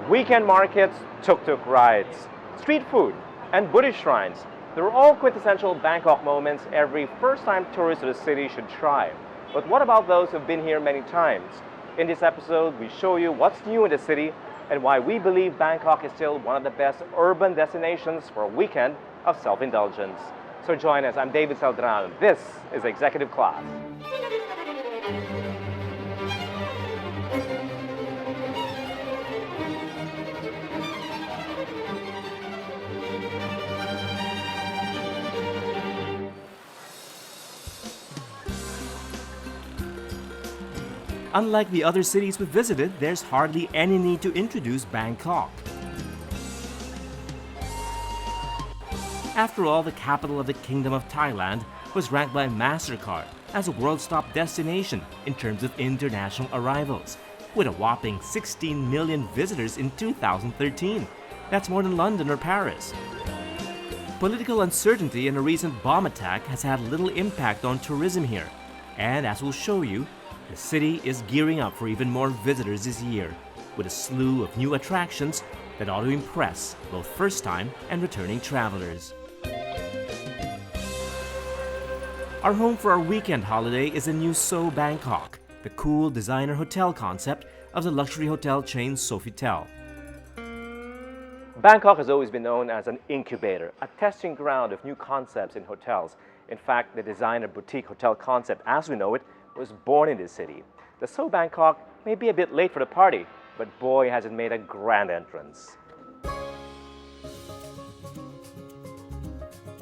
Weekend markets, tuk-tuk rides, street food, and Buddhist shrines. They're all quintessential Bangkok moments every first-time tourist to the city should try. But what about those who've been here many times? In this episode, we show you what's new in the city and why we believe Bangkok is still one of the best urban destinations for a weekend of self-indulgence. So join us, I'm David Celdran. This is Executive Class. Unlike the other cities we visited, there's hardly any need to introduce Bangkok. After all, the capital of the Kingdom of Thailand was ranked by MasterCard as a world's top destination in terms of international arrivals, with a whopping 16 million visitors in 2013. That's more than London or Paris. Political uncertainty and a recent bomb attack has had little impact on tourism here, and as we'll show you, the city is gearing up for even more visitors this year, with a slew of new attractions that ought to impress both first-time and returning travelers. Our home for our weekend holiday is the new So Bangkok, the cool designer hotel concept of the luxury hotel chain Sofitel. Bangkok has always been known as an incubator, a testing ground of new concepts in hotels. In fact, the designer boutique hotel concept as we know it was born in this city. The So Bangkok may be a bit late for the party, but boy has it made a grand entrance.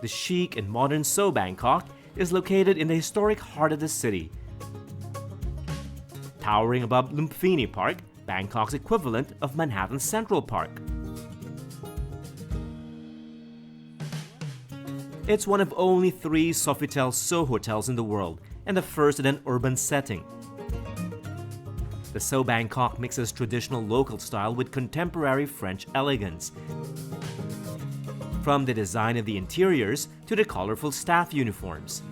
The chic and modern So Bangkok is located in the historic heart of the city. Towering above Lumpini Park, Bangkok's equivalent of Manhattan's Central Park. It's one of only 3 Sofitel So hotels in the world, and the first in an urban setting. The So Bangkok mixes traditional local style with contemporary French elegance. From the design of the interiors to the colorful staff uniforms.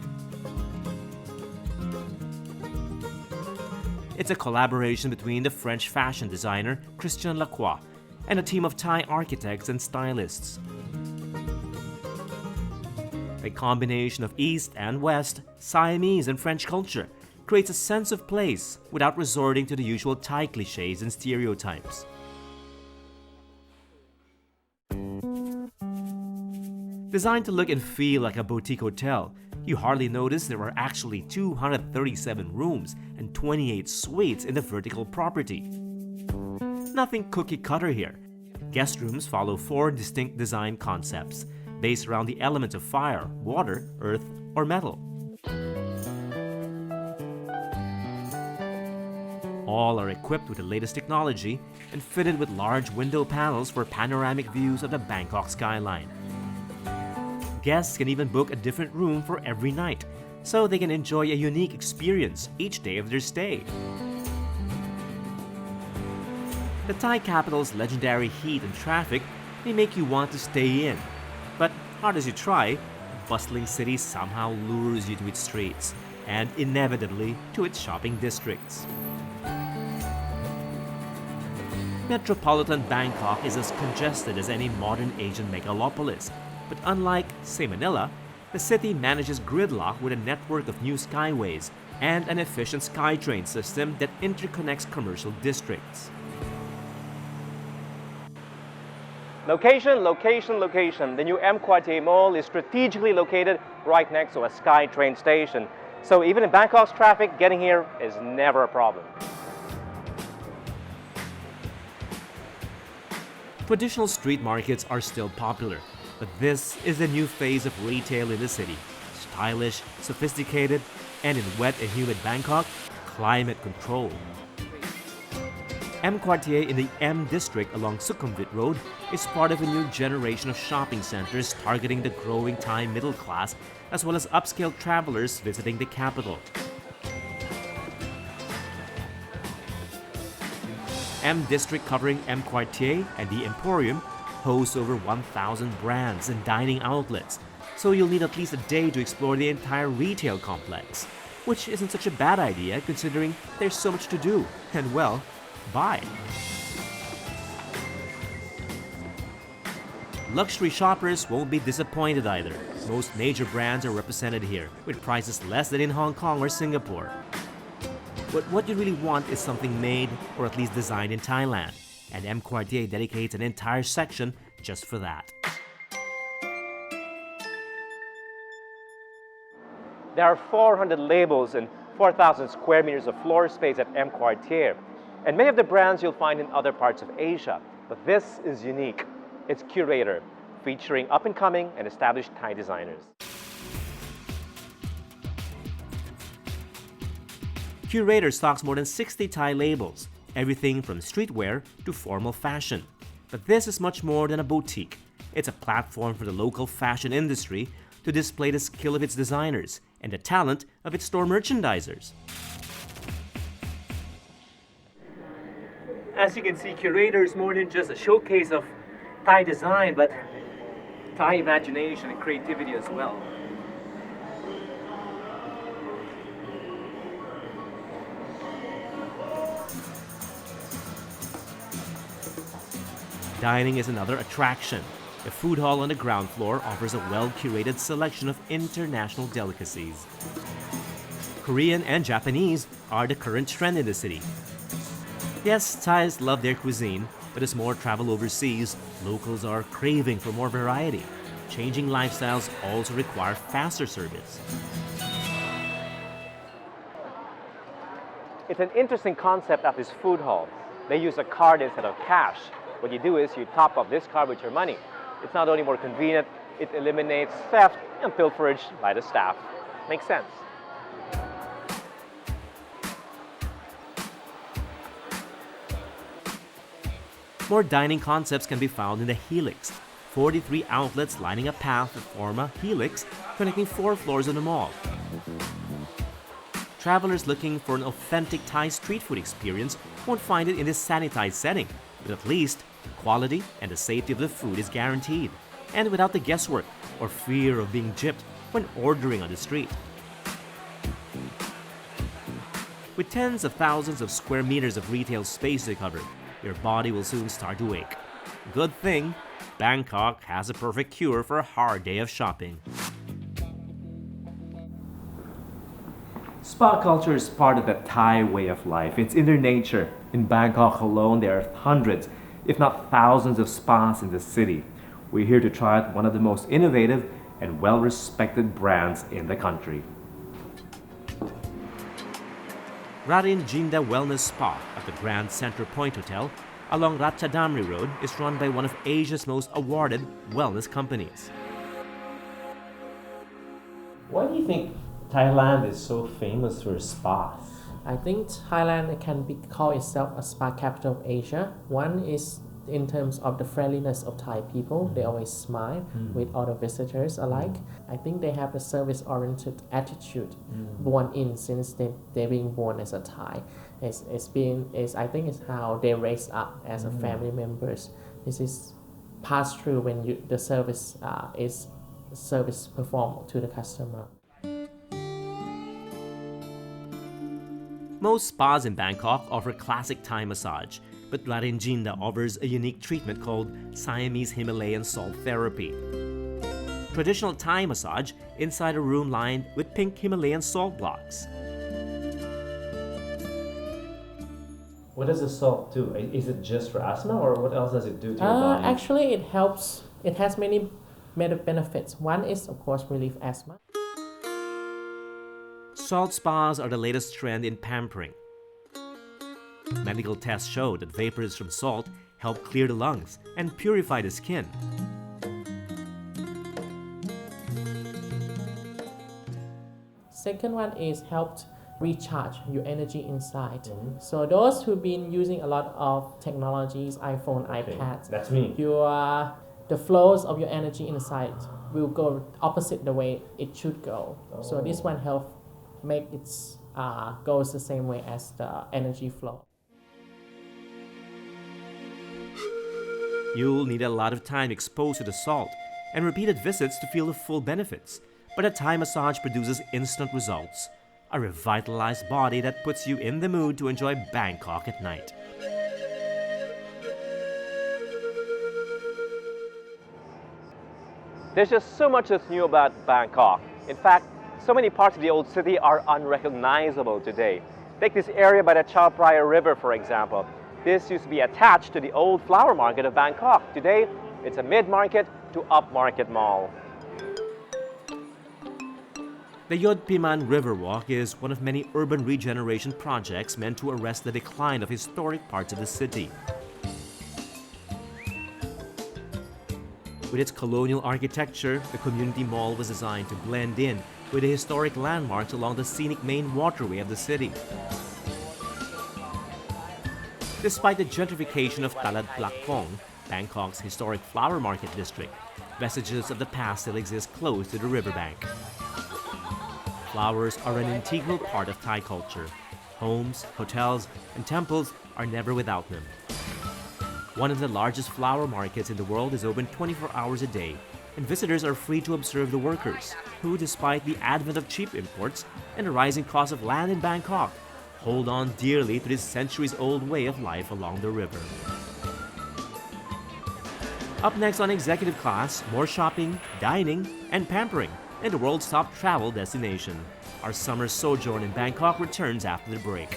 It's a collaboration between the French fashion designer Christian Lacroix and a team of Thai architects and stylists. A combination of East and West, Siamese and French culture creates a sense of place without resorting to the usual Thai cliches and stereotypes. Designed to look and feel like a boutique hotel, you hardly notice there are actually 237 rooms and 28 suites in the vertical property. Nothing cookie-cutter here. Guest rooms follow 4 distinct design concepts, based around the elements of fire, water, earth, or metal. All are equipped with the latest technology and fitted with large window panels for panoramic views of the Bangkok skyline. Guests can even book a different room for every night, so they can enjoy a unique experience each day of their stay. The Thai capital's legendary heat and traffic may make you want to stay in. But hard as you try, the bustling city somehow lures you to its streets, and inevitably to its shopping districts. Metropolitan Bangkok is as congested as any modern Asian megalopolis, but unlike, say, Manila, the city manages gridlock with a network of new skyways and an efficient SkyTrain system that interconnects commercial districts. Location, location, location. The new M Quartier Mall is strategically located right next to a SkyTrain station. So even in Bangkok's traffic, getting here is never a problem. Traditional street markets are still popular, but this is a new phase of retail in the city. Stylish, sophisticated, and in wet and humid Bangkok, climate controlled. M Quartier in the M District along Sukhumvit Road is part of a new generation of shopping centers targeting the growing Thai middle class as well as upscale travelers visiting the capital. M District covering M Quartier and the Emporium hosts over 1,000 brands and dining outlets, so you'll need at least a day to explore the entire retail complex, which isn't such a bad idea considering there's so much to do and, well, buy. Luxury shoppers won't be disappointed either. Most major brands are represented here, with prices less than in Hong Kong or Singapore. But what you really want is something made, or at least designed in Thailand, and M. Quartier dedicates an entire section just for that. There are 400 labels and 4,000 square meters of floor space at M. Quartier, and many of the brands you'll find in other parts of Asia. But this is unique. It's Curator, featuring up-and-coming and established Thai designers. Curator stocks more than 60 Thai labels, everything from streetwear to formal fashion. But this is much more than a boutique. It's a platform for the local fashion industry to display the skill of its designers and the talent of its store merchandisers. As you can see, Curator is more than just a showcase of Thai design, but Thai imagination and creativity as well. Dining is another attraction. The food hall on the ground floor offers a well-curated selection of international delicacies. Korean and Japanese are the current trend in the city. Yes, Thais love their cuisine, but as more travel overseas, locals are craving for more variety. Changing lifestyles also require faster service. It's an interesting concept of this food hall. They use a card instead of cash. What you do is you top up this card with your money. It's not only more convenient, it eliminates theft and pilferage by the staff. Makes sense. More dining concepts can be found in the Helix. 43 outlets lining a path that form a helix connecting 4 floors of the mall. Travelers looking for an authentic Thai street food experience won't find it in this sanitized setting, but at least the quality and the safety of the food is guaranteed, and without the guesswork or fear of being gypped when ordering on the street. With tens of thousands of square meters of retail space to cover, your body will soon start to ache. Good thing, Bangkok has a perfect cure for a hard day of shopping. Spa culture is part of the Thai way of life. It's in their nature. In Bangkok alone, there are hundreds, if not thousands of spas in the city. We're here to try out one of the most innovative and well-respected brands in the country. Rarin Jinda Wellness Spa at the Grand Central Point Hotel along Ratchadamri Road is run by one of Asia's most awarded wellness companies. Why do you think Thailand is so famous for spas? I think Thailand can be called itself a spa capital of Asia. One is in terms of the friendliness of Thai people. They always smile with all the visitors alike. I think they have a service-oriented attitude born in since they're being born as a Thai. I think it's how they raise up as a family members. This is passed through when the service is performed to the customer. Most spas in Bangkok offer classic Thai massage, but Rarin Jinda offers a unique treatment called Siamese Himalayan salt therapy. Traditional Thai massage inside a room lined with pink Himalayan salt blocks. What does the salt do? Is it just for asthma, or what else does it do to your body? Actually, it helps. It has many benefits. One is, of course, relief asthma. Salt spas are the latest trend in pampering. Medical tests show that vapors from salt help clear the lungs and purify the skin. Second one is helped recharge your energy inside. So those who've been using a lot of technologies, iPhone, iPads, That's me. The flows of your energy inside will go opposite the way it should go. So this one helps make it goes the same way as the energy flow. You'll need a lot of time exposed to the salt and repeated visits to feel the full benefits. But a Thai massage produces instant results. A revitalized body that puts you in the mood to enjoy Bangkok at night. There's just so much that's new about Bangkok. In fact, so many parts of the old city are unrecognizable today. Take this area by the Chao Phraya River, for example. This used to be attached to the old flower market of Bangkok. Today, it's a mid-market to upmarket mall. The Yod Piman Riverwalk is one of many urban regeneration projects meant to arrest the decline of historic parts of the city. With its colonial architecture, the community mall was designed to blend in with the historic landmarks along the scenic main waterway of the city. Despite the gentrification of Talad Plakpong, Bangkok's historic flower market district, vestiges of the past still exist close to the riverbank. Flowers are an integral part of Thai culture. Homes, hotels, and temples are never without them. One of the largest flower markets in the world is open 24 hours a day, and visitors are free to observe the workers, who, despite the advent of cheap imports and the rising cost of land in Bangkok, hold on dearly to this centuries-old way of life along the river. Up next on Executive Class, more shopping, dining, and pampering in the world's top travel destination. Our summer sojourn in Bangkok returns after the break.